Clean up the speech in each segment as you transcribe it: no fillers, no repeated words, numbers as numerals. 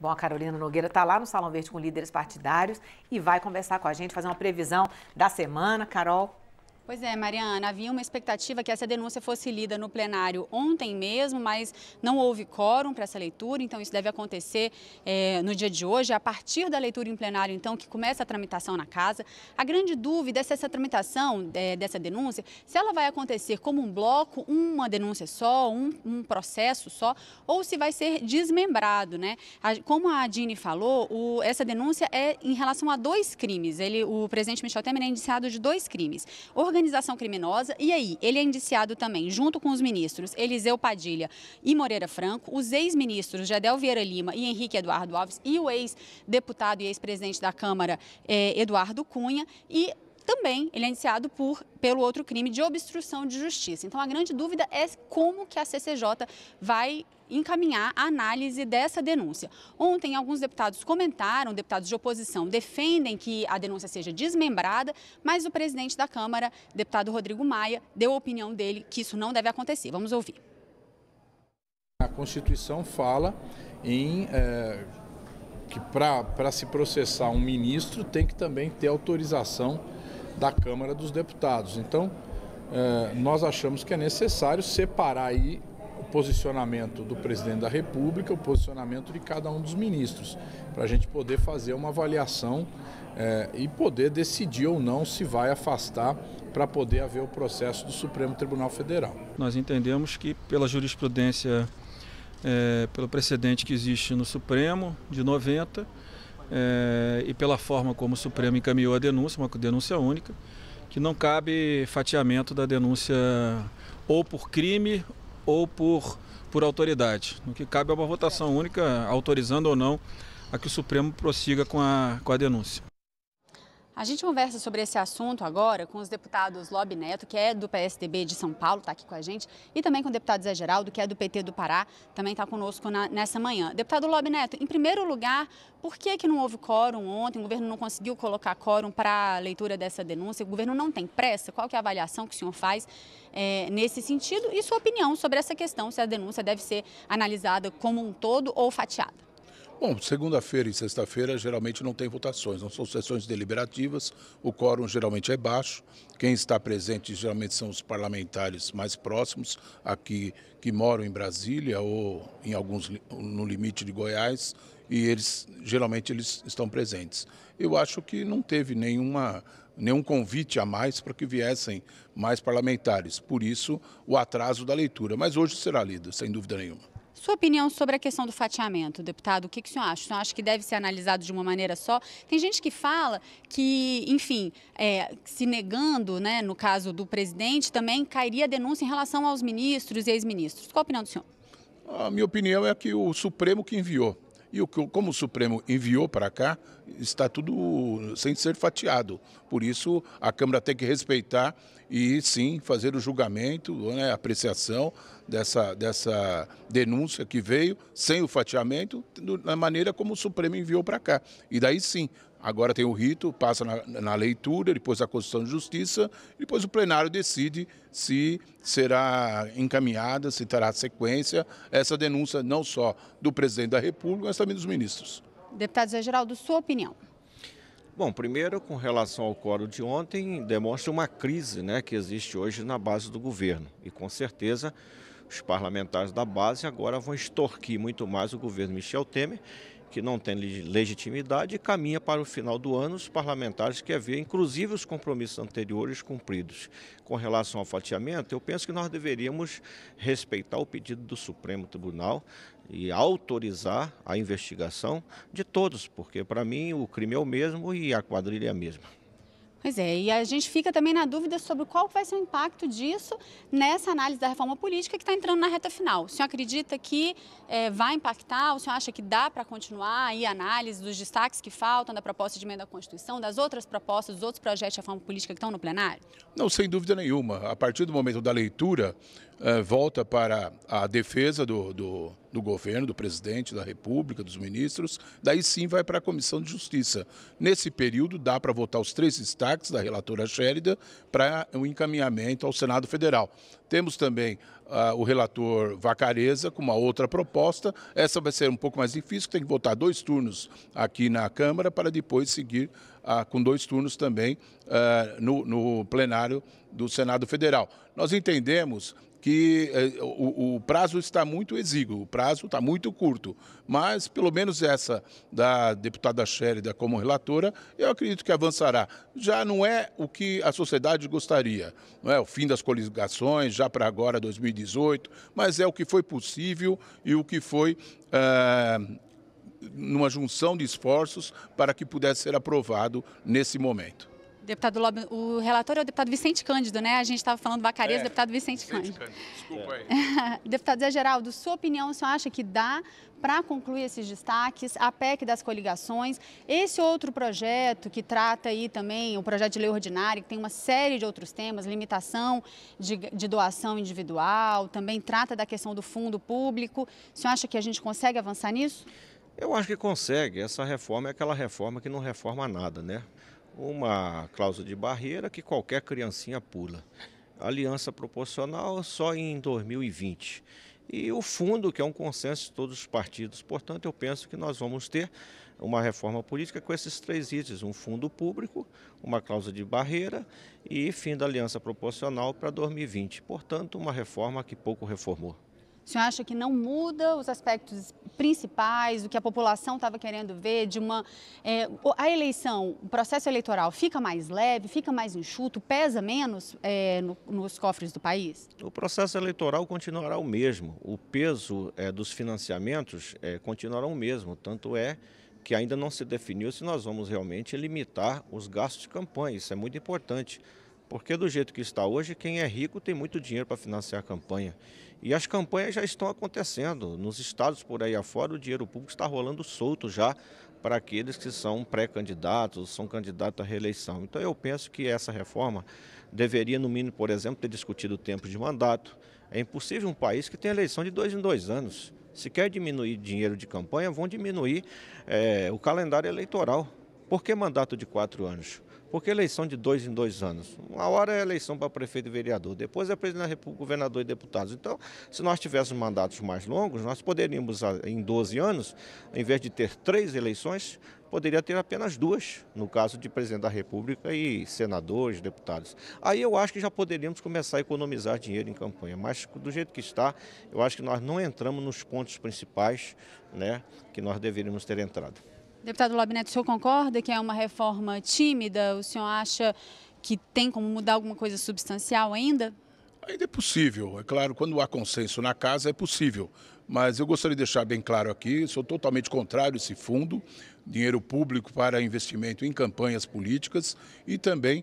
Bom, a Carolina Nogueira está lá no Salão Verde com líderes partidários e vai conversar com a gente, fazer uma previsão da semana. Carol. Pois é, Mariana, havia uma expectativa que essa denúncia fosse lida no plenário ontem mesmo, mas não houve quórum para essa leitura, então isso deve acontecer no dia de hoje, a partir da leitura em plenário, então, que começa a tramitação na casa. A grande dúvida é se essa tramitação dessa denúncia, se ela vai acontecer como um bloco, uma denúncia só, um processo só, ou se vai ser desmembrado, né? Como a Dini falou, essa denúncia é em relação a 2 crimes. O presidente Michel Temer é indiciado de 2 crimes. Organização criminosa, e aí ele é indiciado também, junto com os ministros Eliseu Padilha e Moreira Franco, os ex-ministros Gedel Vieira Lima e Henrique Eduardo Alves e o ex-deputado e ex-presidente da Câmara, Eduardo Cunha, e também ele é indiciado pelo outro crime de obstrução de justiça. Então a grande dúvida é como que a CCJ vai encaminhar a análise dessa denúncia. Ontem, alguns deputados comentaram, deputados de oposição, defendem que a denúncia seja desmembrada, mas o presidente da Câmara, deputado Rodrigo Maia, deu a opinião dele que isso não deve acontecer. Vamos ouvir. A Constituição fala que para se processar um ministro tem que também ter autorização da Câmara dos Deputados. Então, nós achamos que é necessário separar aí o posicionamento do presidente da República, o posicionamento de cada um dos ministros, para a gente poder fazer uma avaliação e poder decidir ou não se vai afastar para poder haver o processo do Supremo Tribunal Federal. Nós entendemos que pela jurisprudência, pelo precedente que existe no Supremo de 90 e pela forma como o Supremo encaminhou a denúncia, uma denúncia única, que não cabe fatiamento da denúncia ou por crime ou por autoridade. O que cabe é uma votação única, autorizando ou não a que o Supremo prossiga com a denúncia. A gente conversa sobre esse assunto agora com os deputados Lobe Neto, que é do PSDB de São Paulo, está aqui com a gente, e também com o deputado Zé Geraldo, que é do PT do Pará, também está conosco nessa manhã. Deputado Lobe Neto, em primeiro lugar, por que não houve quórum ontem? O governo não conseguiu colocar quórum para a leitura dessa denúncia? O governo não tem pressa? Qual que é a avaliação que o senhor faz nesse sentido? E sua opinião sobre essa questão, se a denúncia deve ser analisada como um todo ou fatiada? Bom, segunda-feira e sexta-feira geralmente não tem votações, não são sessões deliberativas, o quórum geralmente é baixo, quem está presente geralmente são os parlamentares mais próximos, aqui que moram em Brasília ou em alguns no limite de Goiás, e geralmente eles estão presentes. Eu acho que não teve nenhum convite a mais para que viessem mais parlamentares, por isso o atraso da leitura, mas hoje será lida, sem dúvida nenhuma. Sua opinião sobre a questão do fatiamento, deputado, o que o senhor acha? O senhor acha que deve ser analisado de uma maneira só? Tem gente que fala que, enfim, se negando, né, no caso do presidente, também cairia a denúncia em relação aos ministros e ex-ministros. Qual a opinião do senhor? A minha opinião é que o Supremo que enviou. E como o Supremo enviou para cá, está tudo sem ser fatiado. Por isso, a Câmara tem que respeitar e, sim, fazer o julgamento, né, a apreciação dessa denúncia que veio, sem o fatiamento, da maneira como o Supremo enviou para cá. E daí, sim, agora tem o rito, passa na leitura, depois a Constituição de Justiça, depois o plenário decide se será encaminhada, se terá sequência essa denúncia não só do presidente da República, mas também dos ministros. Deputado Zé Geraldo, sua opinião? Bom, primeiro, com relação ao quórum de ontem, demonstra uma crise, né, que existe hoje na base do governo. E, com certeza, os parlamentares da base agora vão extorquir muito mais o governo Michel Temer, que não tem legitimidade e caminha para o final do ano os parlamentares que haver, inclusive os compromissos anteriores cumpridos. Com relação ao fatiamento, eu penso que nós deveríamos respeitar o pedido do Supremo Tribunal e autorizar a investigação de todos, porque para mim o crime é o mesmo e a quadrilha é a mesma. Pois é, e a gente fica também na dúvida sobre qual vai ser o impacto disso nessa análise da reforma política que está entrando na reta final. O senhor acredita que vai impactar? O senhor acha que dá para continuar aí a análise dos destaques que faltam da proposta de emenda à Constituição, das outras propostas, dos outros projetos de reforma política que estão no plenário? Não, sem dúvida nenhuma. A partir do momento da leitura, volta para a defesa do governo, do presidente da República, dos ministros, daí sim vai para a Comissão de Justiça. Nesse período dá para votar os 3 destaques da relatora Chérida para o encaminhamento ao Senado Federal. Temos também o relator Vacareza com uma outra proposta. Essa vai ser um pouco mais difícil, tem que votar 2 turnos aqui na Câmara para depois seguir com 2 turnos também no plenário do Senado Federal. Nós entendemos que o prazo está muito exíguo, o prazo está muito curto, mas pelo menos essa da deputada Chérida como relatora, eu acredito que avançará. Já não é o que a sociedade gostaria, não é o fim das coligações, já para agora 2018, mas é o que foi possível e o que foi numa junção de esforços para que pudesse ser aprovado nesse momento. Deputado Lobner, o relator é o deputado Vicente Cândido, né? A gente estava falando Vacareza, deputado Vicente Cândido. Desculpa aí. Deputado Zé Geraldo, sua opinião, o senhor acha que dá para concluir esses destaques, a PEC das coligações, esse outro projeto que trata aí também, o projeto de lei ordinária, que tem uma série de outros temas, limitação de doação individual, também trata da questão do fundo público. O senhor acha que a gente consegue avançar nisso? Eu acho que consegue. Essa reforma é aquela reforma que não reforma nada, né? Uma cláusula de barreira que qualquer criancinha pula. Aliança proporcional só em 2020. E o fundo, que é um consenso de todos os partidos. Portanto, eu penso que nós vamos ter uma reforma política com esses 3 itens. Um fundo público, uma cláusula de barreira e fim da aliança proporcional para 2020. Portanto, uma reforma que pouco reformou. O senhor acha que não muda os aspectos principais, do que a população estava querendo ver, a eleição, o processo eleitoral fica mais leve, fica mais enxuto, pesa menos nos cofres do país? O processo eleitoral continuará o mesmo, o peso dos financiamentos continuará o mesmo, tanto é que ainda não se definiu se nós vamos realmente limitar os gastos de campanha, isso é muito importante. Porque do jeito que está hoje, quem é rico tem muito dinheiro para financiar a campanha. E as campanhas já estão acontecendo. Nos estados por aí afora, o dinheiro público está rolando solto já para aqueles que são pré-candidatos, são candidatos à reeleição. Então eu penso que essa reforma deveria, no mínimo, por exemplo, ter discutido o tempo de mandato. É impossível um país que tem eleição de 2 em 2 anos. Se quer diminuir dinheiro de campanha, vão diminuir o calendário eleitoral. Por que mandato de 4 anos? Porque eleição de 2 em 2 anos. Uma hora é eleição para prefeito e vereador, depois é presidente da República, governador e deputados. Então, se nós tivéssemos mandatos mais longos, nós poderíamos, em 12 anos, ao invés de ter 3 eleições, poderia ter apenas 2, no caso de presidente da República e senadores, deputados. Aí eu acho que já poderíamos começar a economizar dinheiro em campanha, mas do jeito que está, eu acho que nós não entramos nos pontos principais, né, que nós deveríamos ter entrado. Deputado Lobner, o senhor concorda que é uma reforma tímida? O senhor acha que tem como mudar alguma coisa substancial ainda? Ainda é possível. É claro, quando há consenso na casa é possível. Mas eu gostaria de deixar bem claro aqui, sou totalmente contrário a esse fundo, dinheiro público para investimento em campanhas políticas e também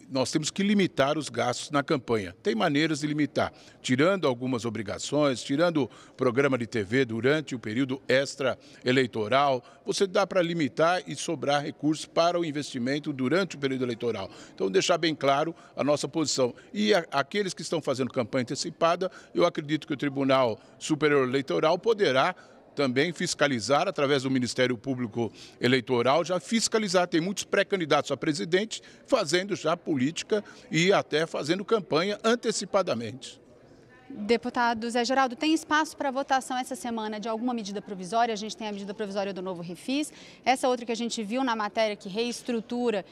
nós temos que limitar os gastos na campanha. Tem maneiras de limitar, tirando algumas obrigações, tirando programa de TV durante o período extra-eleitoral. Você dá para limitar e sobrar recursos para o investimento durante o período eleitoral. Então, deixar bem claro a nossa posição. E aqueles que estão fazendo campanha antecipada, eu acredito que o Tribunal Superior Eleitoral poderá também fiscalizar, através do Ministério Público Eleitoral, já fiscalizar. Tem muitos pré-candidatos a presidente fazendo já política e até fazendo campanha antecipadamente. Deputado Zé Geraldo, tem espaço para votação essa semana de alguma medida provisória? A gente tem a medida provisória do novo refis. Essa outra que a gente viu na matéria que reestrutura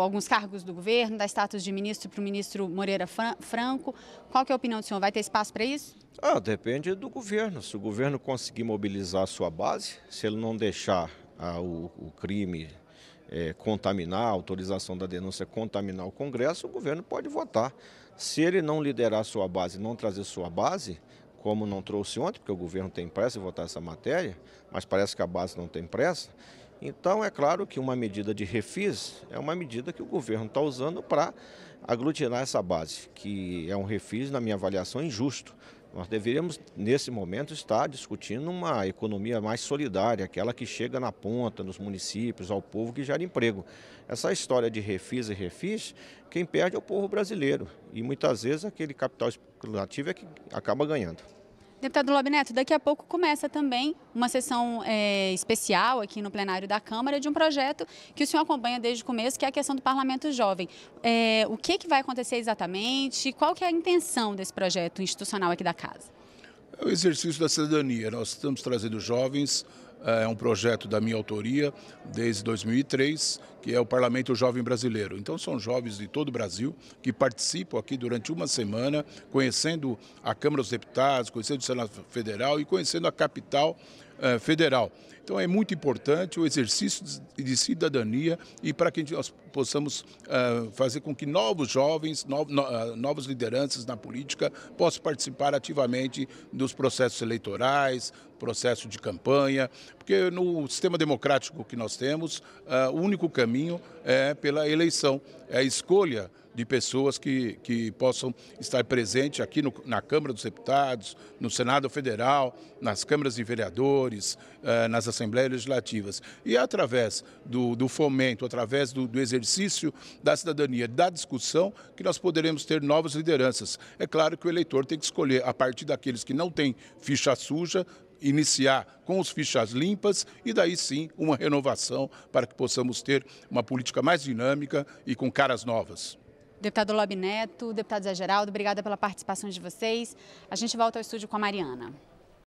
alguns cargos do governo, dá status de ministro para o ministro Moreira Franco. Qual que é a opinião do senhor? Vai ter espaço para isso? Depende do governo. Se o governo conseguir mobilizar a sua base, se ele não deixar o crime contaminar, a autorização da denúncia contaminar o Congresso, o governo pode votar. Se ele não liderar a sua base, não trazer sua base, como não trouxe ontem, porque o governo tem pressa em votar essa matéria, mas parece que a base não tem pressa, então é claro que uma medida de refis é uma medida que o governo está usando para aglutinar essa base, que é um refis, na minha avaliação, injusto, Nós deveríamos, nesse momento, estar discutindo uma economia mais solidária, aquela que chega na ponta, nos municípios, ao povo, que gera emprego. Essa história de refis e refis, quem perde é o povo brasileiro. E muitas vezes aquele capital especulativo é que acaba ganhando. Deputado Lobe Neto, daqui a pouco começa também uma sessão especial aqui no plenário da Câmara de um projeto que o senhor acompanha desde o começo, que é a questão do Parlamento Jovem. O que vai acontecer exatamente? Qual que é a intenção desse projeto institucional aqui da Casa? É o exercício da cidadania. Nós estamos trazendo jovens, é um projeto da minha autoria desde 2003, que é o Parlamento Jovem Brasileiro. Então são jovens de todo o Brasil que participam aqui durante uma semana, conhecendo a Câmara dos Deputados, conhecendo o Senado Federal e conhecendo a capital federal. Então é muito importante o exercício de cidadania e para que nós possamos fazer com que novos jovens, novas lideranças na política possam participar ativamente dos processos eleitorais, processo de campanha, porque no sistema democrático que nós temos, o único caminho é pela eleição, é a escolha de pessoas que possam estar presentes aqui na Câmara dos Deputados, no Senado Federal, nas câmaras de vereadores, nas Assembleias Legislativas. E através do fomento, através do exercício da cidadania, da discussão, que nós poderemos ter novas lideranças. É claro que o eleitor tem que escolher a partir daqueles que não têm ficha suja, iniciar com os fichas limpas e daí sim uma renovação para que possamos ter uma política mais dinâmica e com caras novas. Deputado Lobe Neto, deputado Zé Geraldo, obrigada pela participação de vocês. A gente volta ao estúdio com a Mariana.